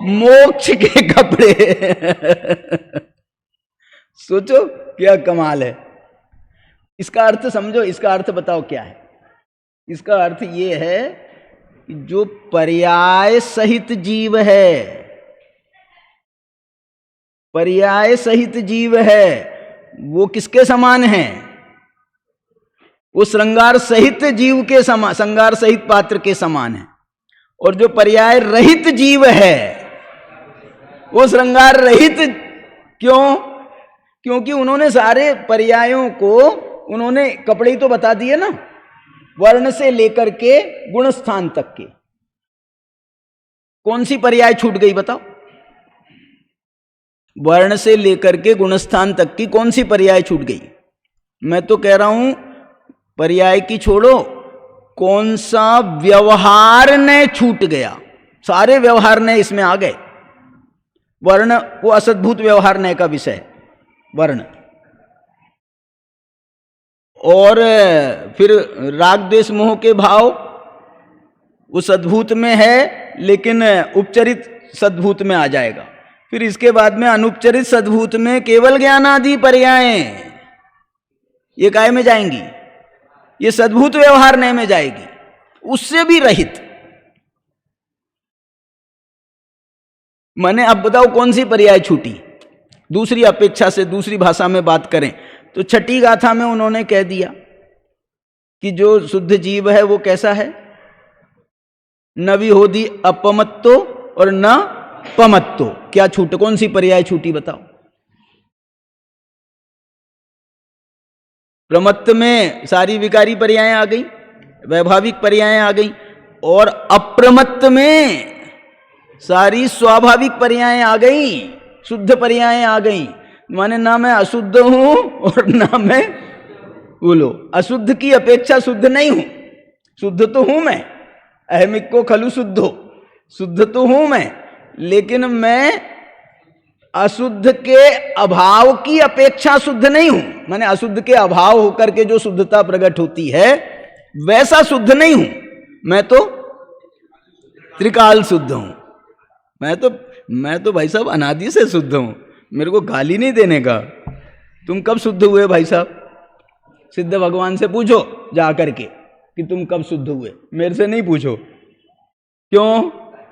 मोक्ष के कपड़े सोचो क्या कमाल है। इसका अर्थ समझो, इसका अर्थ बताओ क्या है? इसका अर्थ ये है कि जो पर्याय सहित जीव है, पर्याय सहित जीव है, वो किसके समान है? वो श्रृंगार सहित जीव के समान, श्रृंगार सहित पात्र के समान है। और जो पर्याय रहित जीव है, वो श्रृंगार रहित क्यों? क्योंकि उन्होंने सारे पर्यायों को, उन्होंने कपड़े ही तो बता दिए ना, वर्ण से लेकर के गुण स्थान तक के। कौन सी पर्याय छूट गई बताओ? वर्ण से लेकर के गुणस्थान तक की कौन सी पर्याय छूट गई? मैं तो कह रहा हूं पर्याय की छोड़ो, कौन सा व्यवहार ने छूट गया? सारे व्यवहार ने इसमें आ गए। वर्ण वो असद्भूत व्यवहार ने का विषय, वर्ण। और फिर राग द्वेष मोह के भाव वो सद्भूत में है, लेकिन उपचरित सद्भूत में आ जाएगा। फिर इसके बाद में अनुपचरित सद्भूत में केवल ज्ञानादि पर्यायें, ये काय में जाएंगी? ये सद्भूत व्यवहार नय में जाएगी, उससे भी रहित। मैंने अब बताओ कौन सी पर्याय छूटी? दूसरी अपेक्षा से, दूसरी भाषा में बात करें तो छठी गाथा में उन्होंने कह दिया कि जो शुद्ध जीव है वो कैसा है? न विहोदी अपमत्तो और न पमत्तो। क्या छूट, कौन सी पर्याय छूटी बताओ? प्रमत्त में सारी विकारी पर्यायें आ गई, वैभाविक पर्यायें आ गई, और अप्रमत्त में सारी स्वाभाविक पर्यायें आ गई, शुद्ध पर्यायें आ गई। माने ना मैं अशुद्ध हूं और ना मैं, बोलो, अशुद्ध की अपेक्षा शुद्ध नहीं हूं। शुद्ध तो हूं मैं, अहमिक को खलु शुद्धो, शुद्ध तो हूं मैं, लेकिन मैं अशुद्ध के अभाव की अपेक्षा शुद्ध नहीं हूं। माने अशुद्ध के अभाव होकर के जो शुद्धता प्रकट होती है वैसा शुद्ध नहीं हूं। मैं तो त्रिकाल शुद्ध हूं। मैं तो भाई साहब अनादि से शुद्ध हूं। मेरे को गाली नहीं देने का। तुम कब शुद्ध हुए भाई साहब? सिद्ध भगवान से पूछो जा करके कि तुम कब शुद्ध हुए, मेरे से नहीं पूछो। क्यों?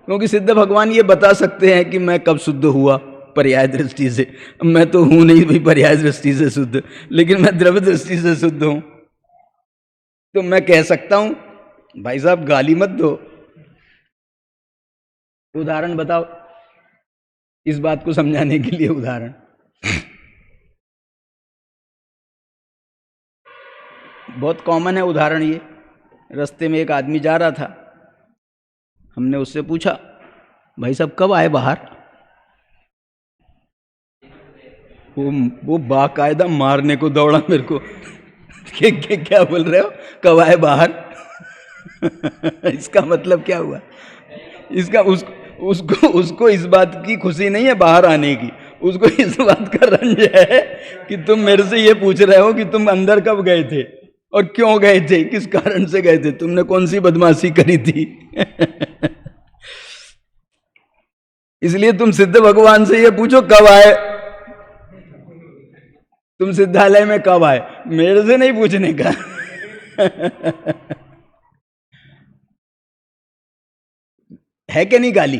क्योंकि सिद्ध भगवान ये बता सकते हैं कि मैं कब शुद्ध हुआ पर्याय दृष्टि से। मैं तो हूं नहीं भाई पर्याय दृष्टि से शुद्ध, लेकिन मैं द्रव्य दृष्टि से शुद्ध हूं। तो मैं कह सकता हूं भाई साहब गाली मत दो। उदाहरण बताओ इस बात को समझाने के लिए। उदाहरण बहुत कॉमन है उदाहरण ये। रास्ते में एक आदमी जा रहा था, हमने उससे पूछा भाई साहब कब आए बाहर? वो बाकायदा मारने को दौड़ा मेरे को। क्या बोल रहे हो, कब आए बाहर? इसका मतलब क्या हुआ? इसका उसको इस बात की खुशी नहीं है बाहर आने की, उसको इस बात का रंज है कि तुम मेरे से ये पूछ रहे हो कि तुम अंदर कब गए थे और क्यों गए थे, किस कारण से गए थे, तुमने कौन सी बदमाशी करी थी। इसलिए तुम सिद्ध भगवान से ये पूछो कब आए, तुम सिद्धालय में कब आए, मेरे से नहीं पूछने का। है कि नहीं गाली?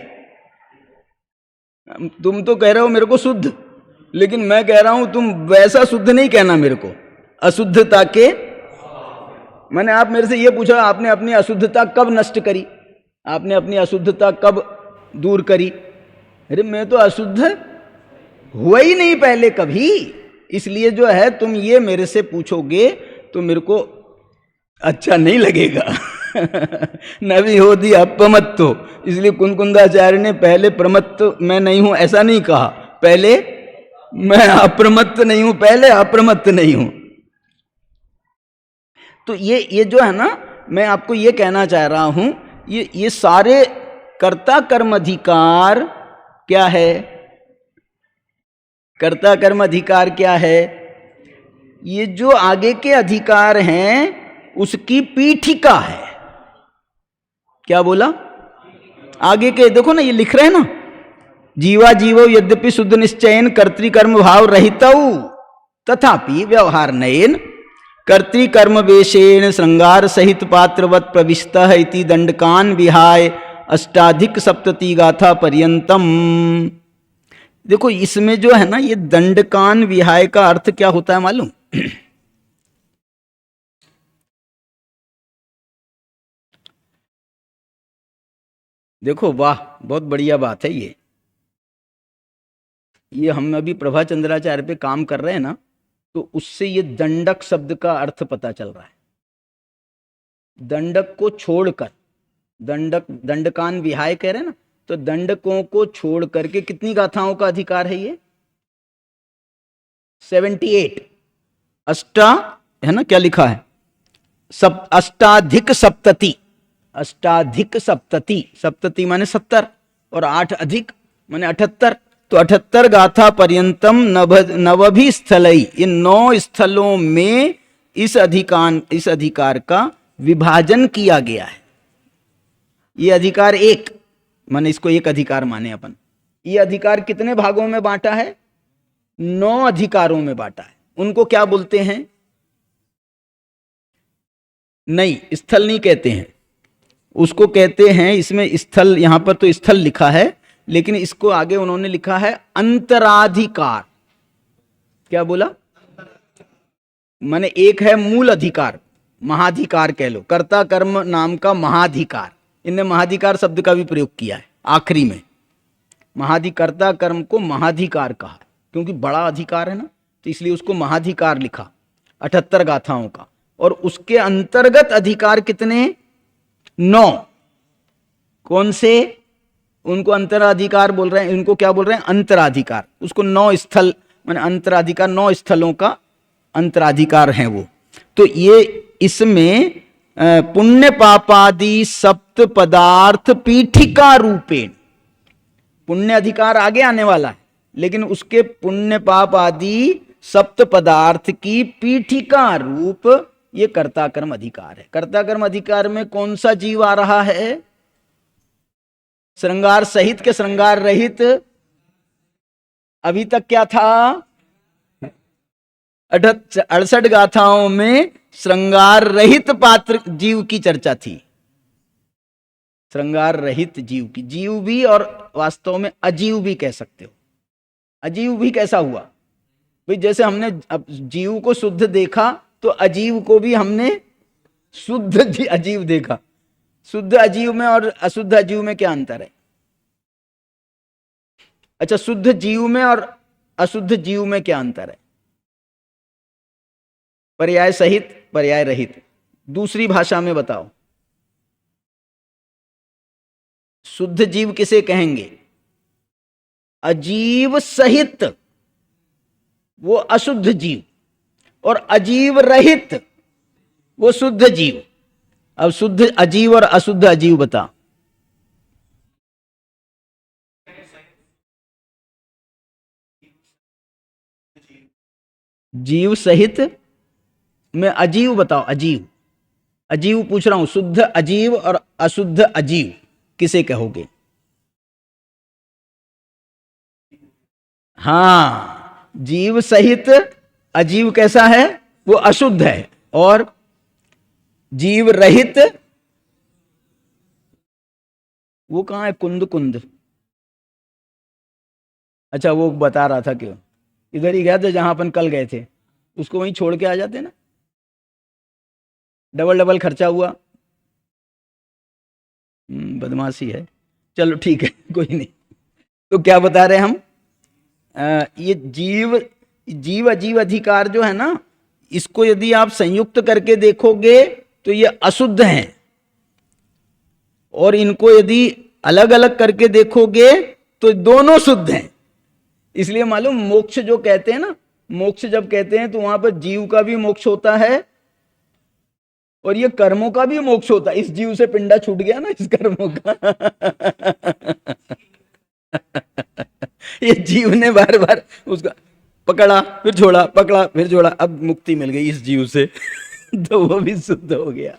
तुम तो कह रहे हो मेरे को शुद्ध, लेकिन मैं कह रहा हूं तुम वैसा शुद्ध नहीं कहना मेरे को, अशुद्धता के। मैंने आप मेरे से ये पूछा आपने अपनी अशुद्धता कब नष्ट करी, आपने अपनी अशुद्धता कब दूर करी? अरे मैं तो अशुद्ध हुआ ही नहीं पहले कभी। इसलिए जो है तुम ये मेरे से पूछोगे तो मेरे को अच्छा नहीं लगेगा। न भी हो दी अपमत्तो। इसलिए कुनकुंदाचार्य ने पहले प्रमत्त मैं नहीं हूं ऐसा नहीं कहा, पहले मैं अप्रमत्त नहीं हूं, पहले अप्रमत्त नहीं हूं। तो ये जो है ना, मैं आपको ये कहना चाह रहा हूं, ये सारे कर्ता कर्म अधिकार क्या है? कर्ता कर्म अधिकार क्या है? ये जो आगे के अधिकार हैं उसकी पीठिका है। क्या बोला? आगे के देखो ना, ये लिख रहे हैं ना, जीवा जीवो यद्यपि शुद्ध निश्चयन कर्तृकर्म भाव रहितौ तथापि व्यवहार नयन कर्तृकर्म वेशेन श्रृंगार सहित पात्रवत प्रविष्टः इति दंडकान विहाय अष्टाधिक सप्तति गाथा पर्यंतम। देखो इसमें जो है ना, ये दंडकान विहाय का अर्थ क्या होता है मालूम? देखो वाह, बहुत बढ़िया बात है ये। ये हम अभी प्रभा चंद्राचार्य पे काम कर रहे हैं ना, तो उससे ये दंडक शब्द का अर्थ पता चल रहा है। दंडक को छोड़कर, दंडक दंडकान विहाय कह रहे हैं ना, तो दंडकों को छोड़ करके कितनी गाथाओं का अधिकार है ये? 78। अष्टा है ना, क्या लिखा है? अष्टाधिक सप्तति। अष्टाधिक सप्तति, सप्तति माने 70 और 8 अधिक माने 78। तो 78 गाथा पर्यंतम नवभि स्थलई, इन 9 स्थलों में इस अधिकार का विभाजन किया गया है। ये अधिकार एक माने, इसको एक अधिकार माने अपन। ये अधिकार कितने भागों में बांटा है? 9 अधिकारों में बांटा है। उनको क्या बोलते हैं? नहीं, स्थल नहीं कहते हैं, उसको कहते हैं, इसमें स्थल, यहां पर तो स्थल लिखा है, लेकिन इसको आगे उन्होंने लिखा है अंतराधिकार। क्या बोला? माने एक है मूल अधिकार, महाधिकार कह लो, कर्ता कर्म नाम का महाधिकार। इनने महाधिकार शब्द का भी प्रयोग किया है आखिरी में। कर्ता कर्म को महाधिकार कहा, क्योंकि बड़ा अधिकार है ना, तो इसलिए उसको महाधिकार लिखा 78 गाथाओं का। और उसके अंतर्गत अधिकार कितने? 9। कौन से? उनको अंतराधिकार बोल रहे हैं। इनको क्या बोल रहे हैं? अंतराधिकार। उसको 9 स्थल माने अंतराधिकार, 9 स्थलों का अंतराधिकार है वो। तो ये इसमें पुण्य पापादि सप्त पदार्थ पीठिका रूपेण, पुण्य अधिकार आगे आने वाला है, लेकिन उसके पुण्य पाप आदि सप्त पदार्थ की पीठिका रूप ये कर्ता कर्म अधिकार है। कर्ता कर्म अधिकार में कौन सा जीव आ रहा है? श्रृंगार सहित के श्रृंगार रहित? अभी तक क्या था? 68 गाथाओं में श्रृंगार रहित पात्र जीव की चर्चा थी। श्रृंगार रहित जीव की, जीव भी और वास्तव में अजीव भी कह सकते हो। अजीव भी कैसा हुआ भाई? जैसे हमने अब जीव को शुद्ध देखा, तो अजीव को भी हमने शुद्ध अजीव देखा। शुद्ध अजीव में और अशुद्ध अजीव में क्या अंतर है? अच्छा, शुद्ध जीव में और अशुद्ध जीव में क्या अंतर है? पर्याय सहित, पर्याय रहित। दूसरी भाषा में बताओ, शुद्ध जीव किसे कहेंगे? अजीव सहित वो अशुद्ध जीव, और अजीव रहित वो शुद्ध जीव। अब शुद्ध अजीव और अशुद्ध अजीव बता। जीव सहित में अजीव बताओ। अजीव, अजीव पूछ रहा हूं। शुद्ध अजीव और अशुद्ध अजीव किसे कहोगे? हाँ, जीव सहित अजीव कैसा है? वो अशुद्ध है। और जीव रहित वो कहां है? कुंद कुंद। अच्छा, वो बता रहा था कि इधर ही गया था जहां अपन कल गए थे, उसको वहीं छोड़ के आ जाते ना, डबल डबल खर्चा हुआ। बदमाशी है। चलो ठीक है, कोई नहीं। तो क्या बता रहे हम? ये जीव अजीव अधिकार जो है ना, इसको यदि आप संयुक्त करके देखोगे तो ये अशुद्ध हैं, और इनको यदि अलग अलग करके देखोगे तो दोनों शुद्ध हैं। इसलिए मालूम, मोक्ष जो कहते हैं ना, मोक्ष जब कहते हैं तो वहां पर जीव का भी मोक्ष होता है और ये कर्मों का भी मोक्ष होता है। इस जीव से पिंडा छूट गया ना, इस कर्मों का। ये जीव ने बार बार उसका पकड़ा फिर छोड़ा, पकड़ा फिर छोड़ा, अब मुक्ति मिल गई इस जीव से। तो वो भी शुद्ध हो गया।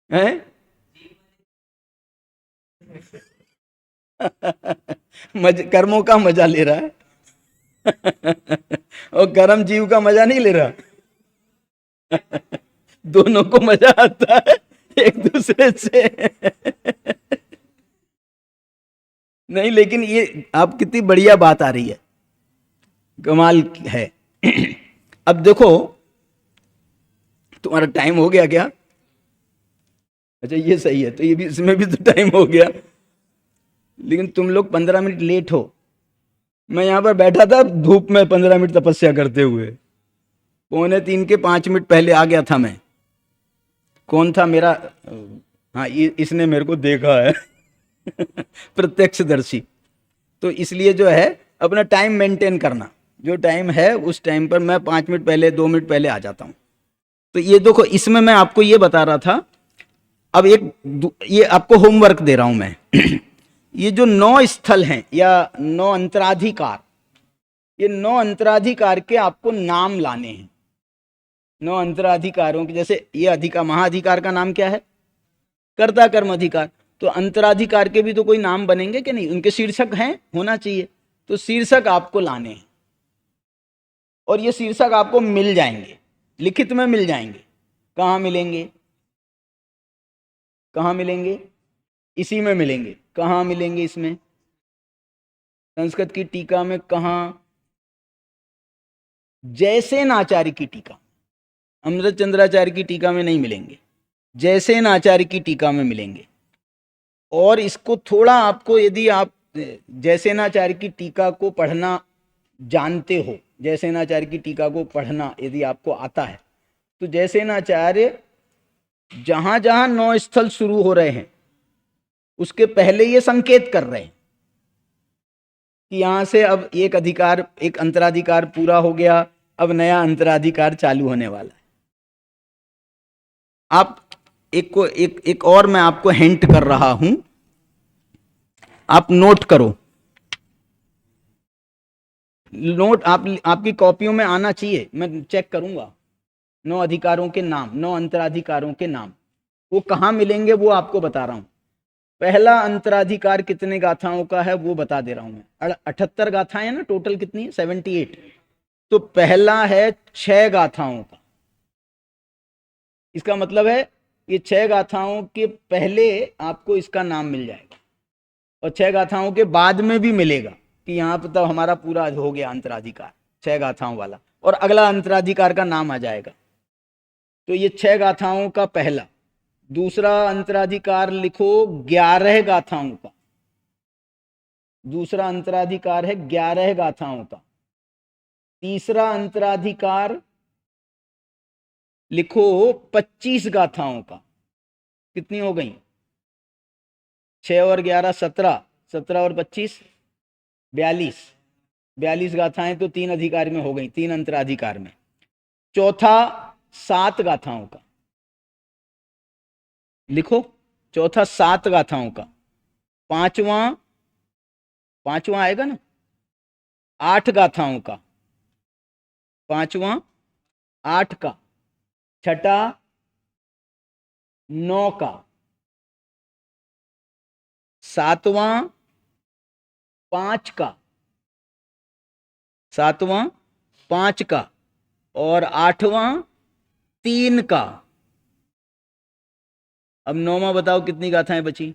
है? कर्मों का मजा ले रहा है। और कर्म जीव का मजा नहीं ले रहा। दोनों को मजा आता है एक दूसरे से। नहीं, लेकिन ये आप कितनी बढ़िया बात आ रही है, कमाल है। अब देखो, तुम्हारा टाइम हो गया क्या? अच्छा, ये सही है, तो ये भी, इसमें भी तो टाइम हो गया, लेकिन तुम लोग 15 मिनट लेट हो। मैं यहाँ पर बैठा था धूप में 15 मिनट तपस्या करते हुए, 2:45 के 5 मिनट पहले आ गया था मैं। कौन था मेरा, हाँ इसने मेरे को देखा है प्रत्यक्षदर्शी। तो इसलिए जो है अपना टाइम मेंटेन करना, जो टाइम है उस टाइम पर मैं 5 मिनट पहले 2 मिनट पहले आ जाता हूँ। तो ये देखो, इसमें मैं आपको ये बता रहा था। अब ये आपको होमवर्क दे रहा हूं मैं ये जो 9 स्थल हैं या 9 अंतराधिकार, ये 9 अंतराधिकार के आपको नाम लाने हैं। 9 अंतराधिकारों के, जैसे ये अधिकार, महाधिकार का नाम क्या है? कर्ता कर्म अधिकार। तो अंतराधिकार के भी तो कोई नाम बनेंगे कि नहीं, उनके शीर्षक हैं, होना चाहिए। तो शीर्षक आपको लाने हैं, और ये शीर्षक आपको मिल जाएंगे, लिखित में मिल जाएंगे। कहाँ मिलेंगे? कहाँ मिलेंगे? इसी में मिलेंगे। कहाँ मिलेंगे? इसमें संस्कृत की टीका में। कहाँ? जयसेन आचार्य की टीका, अमृत चंद्राचार्य की टीका में नहीं मिलेंगे, जयसेन आचार्य की टीका में मिलेंगे। और इसको थोड़ा आपको, यदि आप जयसेनाचार्य की टीका को पढ़ना जानते हो, जयसेनाचार्य की टीका को पढ़ना यदि आपको आता है, तो जयसेनाचार्य जहां जहां 9 स्थल शुरू हो रहे हैं उसके पहले ये संकेत कर रहे हैं कि यहां से अब एक अधिकार, एक अंतराधिकार पूरा हो गया, अब नया अंतराधिकार चालू होने वाला है। आप एक और मैं आपको हिंट कर रहा हूं, आप नोट करो। नोट आपकी कॉपियों में आना चाहिए, मैं चेक करूंगा। 9 अधिकारों के नाम, 9 अंतराधिकारों के नाम, वो कहां मिलेंगे वो आपको बता रहा हूं। पहला अंतराधिकार कितने गाथाओं का है वो बता दे रहा हूं मैं। 78 गाथाएं ना टोटल, कितनी? 78। तो पहला है 6 गाथाओं का। इसका मतलब है ये 6 गाथाओं के पहले आपको इसका नाम मिल जाएगा, और 6 गाथाओं के बाद में भी मिलेगा कि यहाँ पर तब हमारा पूरा हो गया अंतराधिकार 6 गाथाओं वाला, और अगला अंतराधिकार का नाम आ जाएगा। तो ये 6 गाथाओं का पहला। दूसरा अंतराधिकार लिखो 11 गाथाओं का। दूसरा अंतराधिकार है 11 गाथाओं का। तीसरा अंतराधिकार लिखो 25 गाथाओं का। कितनी हो गई? 6 और 11 17, 17 और 25 42, 42 गाथाएं तो 3 अधिकार में हो गई, 3 अंतराधिकार में। चौथा 7 गाथाओं का लिखो, चौथा 7 गाथाओं का। पांचवा आएगा ना, 8 गाथाओं का। पांचवा 8 का। छठा 9 का। सातवां 5 का। सातवां 5 का। और आठवां 3 का। अब 9वां बताओ कितनी गाथाएं बची?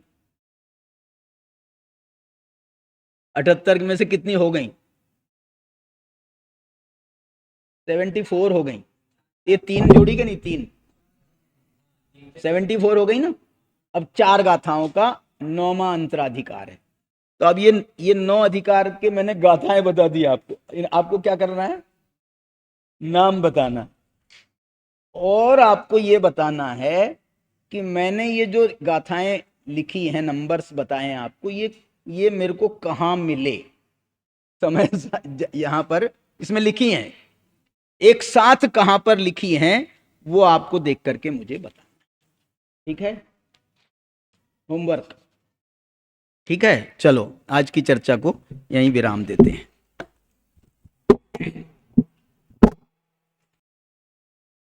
78 में से कितनी हो गई? 74 हो गई। ये 3 जोड़ी के नहीं, 3 74 हो गई ना। अब 4 गाथाओं का 9वां अंतराधिकार है। तो अब ये 9 अधिकार के मैंने गाथाएं बता दी आपको। आपको क्या करना है? नाम बताना, और आपको ये बताना है कि मैंने ये जो गाथाएं लिखी हैं, नंबर्स बताए हैं आपको, ये मेरे को कहाँ मिले। समय यहां पर इसमें लिखी हैं, एक साथ कहां पर लिखी हैं वो आपको देख करके मुझे बताना। ठीक है? होमवर्क। ठीक है, चलो आज की चर्चा को यहीं विराम देते हैं।